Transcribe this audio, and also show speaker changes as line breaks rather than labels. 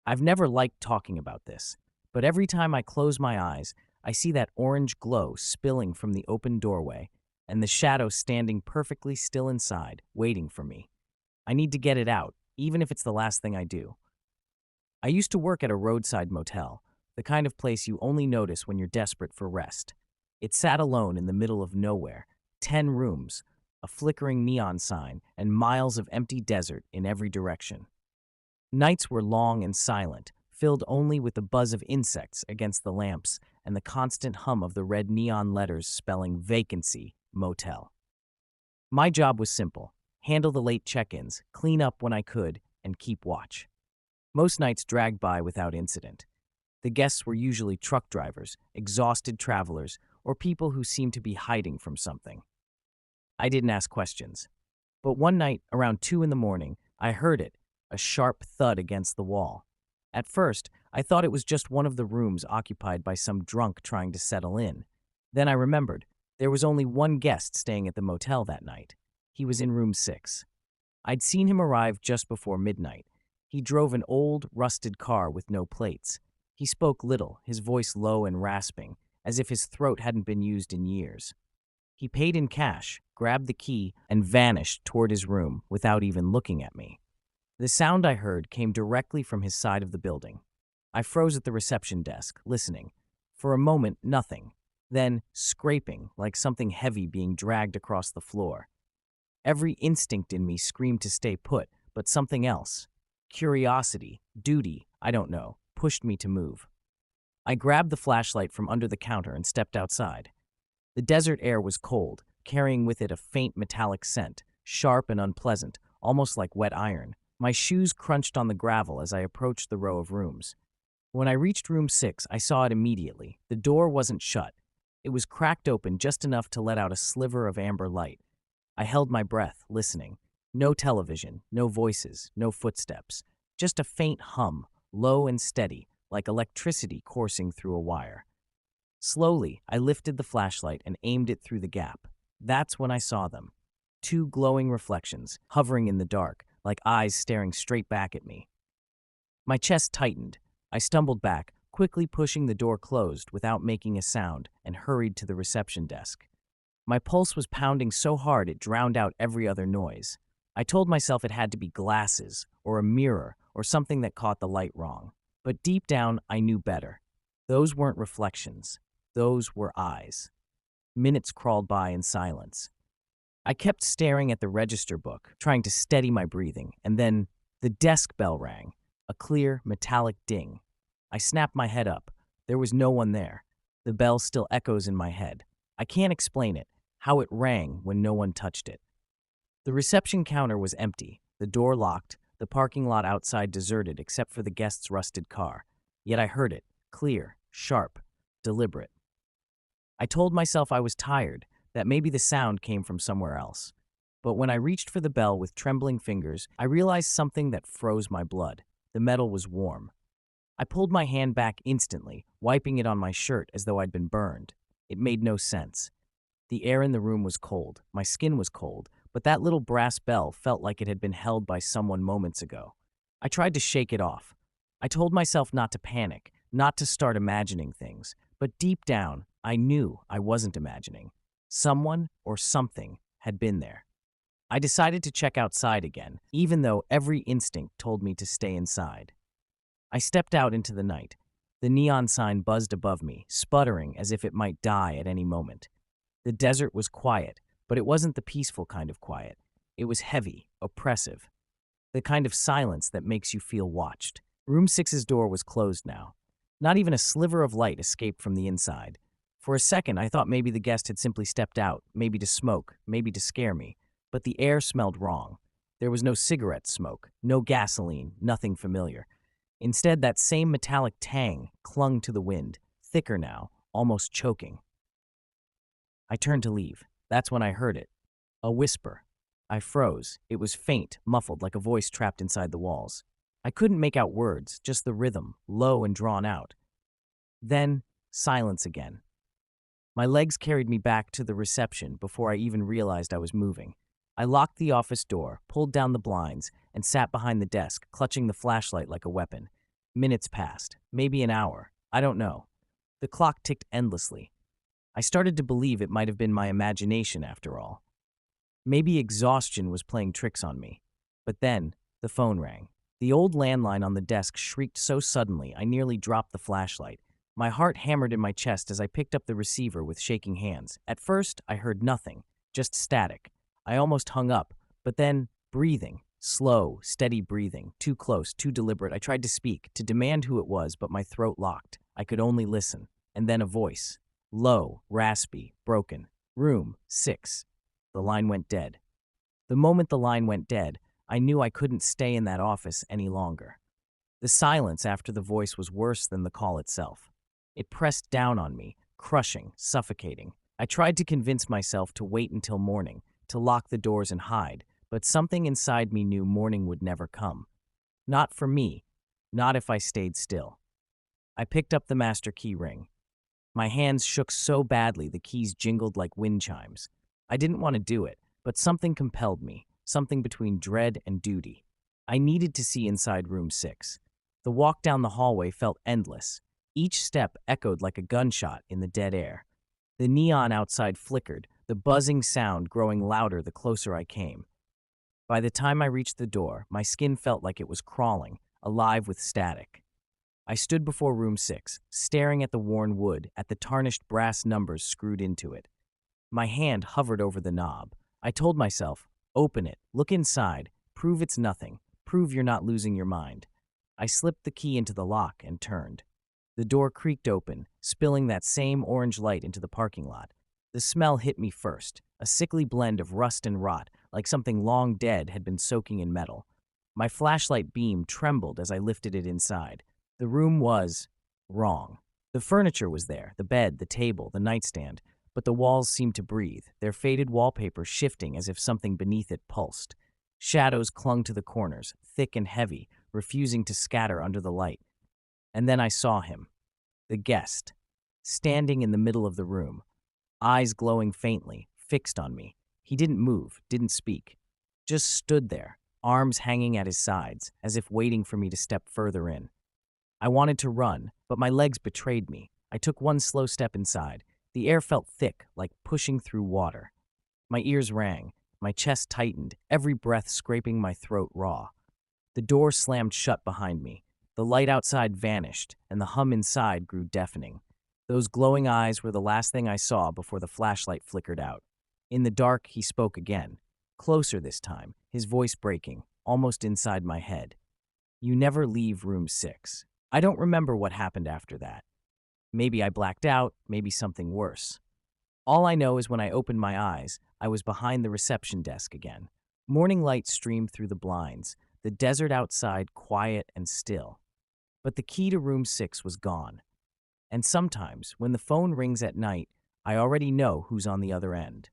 I've never liked talking about this, but every time I close my eyes, I see that orange glow spilling from the open doorway and the shadow standing perfectly still inside, waiting for me. I need to get it out, even if it's the last thing I do. I used to work at a roadside motel, the kind of place you only notice when you're desperate for rest. It sat alone in the middle of nowhere, 10 rooms, a flickering neon sign, and miles of empty desert in every direction. Nights were long and silent, filled only with the buzz of insects against the lamps and the constant hum of the red neon letters spelling vacancy, motel. My job was simple: handle the late check-ins, clean up when I could, and keep watch. Most nights dragged by without incident. The guests were usually truck drivers, exhausted travelers, or people who seemed to be hiding from something. I didn't ask questions. But one night, around 2 in the morning, I heard it, a sharp thud against the wall. At first, I thought it was just one of the rooms occupied by some drunk trying to settle in. Then I remembered, there was only one guest staying at the motel that night. He was in room 6. I'd seen him arrive just before midnight. He drove an old, rusted car with no plates. He spoke little, his voice low and rasping, as if his throat hadn't been used in years. He paid in cash, grabbed the key, and vanished toward his room without even looking at me. The sound I heard came directly from his side of the building. I froze at the reception desk, listening. For a moment, nothing. Then, scraping, like something heavy being dragged across the floor. Every instinct in me screamed to stay put, but something else, curiosity, duty, I don't know, pushed me to move. I grabbed the flashlight from under the counter and stepped outside. The desert air was cold, carrying with it a faint metallic scent, sharp and unpleasant, almost like wet iron. My shoes crunched on the gravel as I approached the row of rooms. When I reached room 6, I saw it immediately. The door wasn't shut. It was cracked open just enough to let out a sliver of amber light. I held my breath, listening. No television, no voices, no footsteps. Just a faint hum, low and steady, like electricity coursing through a wire. Slowly, I lifted the flashlight and aimed it through the gap. That's when I saw them. 2 glowing reflections, hovering in the dark, like eyes staring straight back at me. My chest tightened. I stumbled back, quickly pushing the door closed without making a sound, and hurried to the reception desk. My pulse was pounding so hard it drowned out every other noise. I told myself it had to be glasses, or a mirror, or something that caught the light wrong. But deep down, I knew better. Those weren't reflections. Those were eyes. Minutes crawled by in silence. I kept staring at the register book, trying to steady my breathing, and then the desk bell rang, a clear, metallic ding. I snapped my head up. There was no one there. The bell still echoes in my head. I can't explain it, how it rang when no one touched it. The reception counter was empty, the door locked, the parking lot outside deserted except for the guest's rusted car. Yet I heard it, clear, sharp, deliberate. I told myself I was tired, that maybe the sound came from somewhere else. But when I reached for the bell with trembling fingers, I realized something that froze my blood. The metal was warm. I pulled my hand back instantly, wiping it on my shirt as though I'd been burned. It made no sense. The air in the room was cold, my skin was cold, but that little brass bell felt like it had been held by someone moments ago. I tried to shake it off. I told myself not to panic, not to start imagining things, but deep down, I knew I wasn't imagining. Someone or something had been there. I decided to check outside again, even though every instinct told me to stay inside. I stepped out into the night. The neon sign buzzed above me, sputtering as if it might die at any moment. The desert was quiet, but it wasn't the peaceful kind of quiet. It was heavy, oppressive, the kind of silence that makes you feel watched. Room 6's door was closed now. Not even a sliver of light escaped from the inside. For a second, I thought maybe the guest had simply stepped out, maybe to smoke, maybe to scare me. But the air smelled wrong. There was no cigarette smoke, no gasoline, nothing familiar. Instead, that same metallic tang clung to the wind, thicker now, almost choking. I turned to leave. That's when I heard it. A whisper. I froze. It was faint, muffled, like a voice trapped inside the walls. I couldn't make out words, just the rhythm, low and drawn out. Then, silence again. My legs carried me back to the reception before I even realized I was moving. I locked the office door, pulled down the blinds, and sat behind the desk, clutching the flashlight like a weapon. Minutes passed, maybe an hour. I don't know. The clock ticked endlessly. I started to believe it might have been my imagination after all. Maybe exhaustion was playing tricks on me. But then, the phone rang. The old landline on the desk shrieked so suddenly I nearly dropped the flashlight. My heart hammered in my chest as I picked up the receiver with shaking hands. At first, I heard nothing, just static. I almost hung up, but then, breathing. Slow, steady breathing, too close, too deliberate. I tried to speak, to demand who it was, but my throat locked. I could only listen. And then a voice. Low, raspy, broken. Room 6. The line went dead. The moment the line went dead, I knew I couldn't stay in that office any longer. The silence after the voice was worse than the call itself. It pressed down on me, crushing, suffocating. I tried to convince myself to wait until morning, to lock the doors and hide, but something inside me knew morning would never come. Not for me, not if I stayed still. I picked up the master key ring. My hands shook so badly the keys jingled like wind chimes. I didn't want to do it, but something compelled me, something between dread and duty. I needed to see inside room 6. The walk down the hallway felt endless. Each step echoed like a gunshot in the dead air. The neon outside flickered, the buzzing sound growing louder the closer I came. By the time I reached the door, my skin felt like it was crawling, alive with static. I stood before room 6, staring at the worn wood, at the tarnished brass numbers screwed into it. My hand hovered over the knob. I told myself, open it, look inside, prove it's nothing, prove you're not losing your mind. I slipped the key into the lock and turned. The door creaked open, spilling that same orange light into the parking lot. The smell hit me first, a sickly blend of rust and rot, like something long dead had been soaking in metal. My flashlight beam trembled as I lifted it inside. The room was wrong. The furniture was there, the bed, the table, the nightstand, but the walls seemed to breathe, their faded wallpaper shifting as if something beneath it pulsed. Shadows clung to the corners, thick and heavy, refusing to scatter under the light. And then I saw him, the guest, standing in the middle of the room, eyes glowing faintly, fixed on me. He didn't move, didn't speak, just stood there, arms hanging at his sides, as if waiting for me to step further in. I wanted to run, but my legs betrayed me. I took one slow step inside. The air felt thick, like pushing through water. My ears rang, my chest tightened, every breath scraping my throat raw. The door slammed shut behind me. The light outside vanished, and the hum inside grew deafening. Those glowing eyes were the last thing I saw before the flashlight flickered out. In the dark, he spoke again. Closer this time, his voice breaking, almost inside my head. You never leave room 6. I don't remember what happened after that. Maybe I blacked out, maybe something worse. All I know is when I opened my eyes, I was behind the reception desk again. Morning light streamed through the blinds, the desert outside quiet and still. But the key to room 6 was gone. And sometimes, when the phone rings at night, I already know who's on the other end.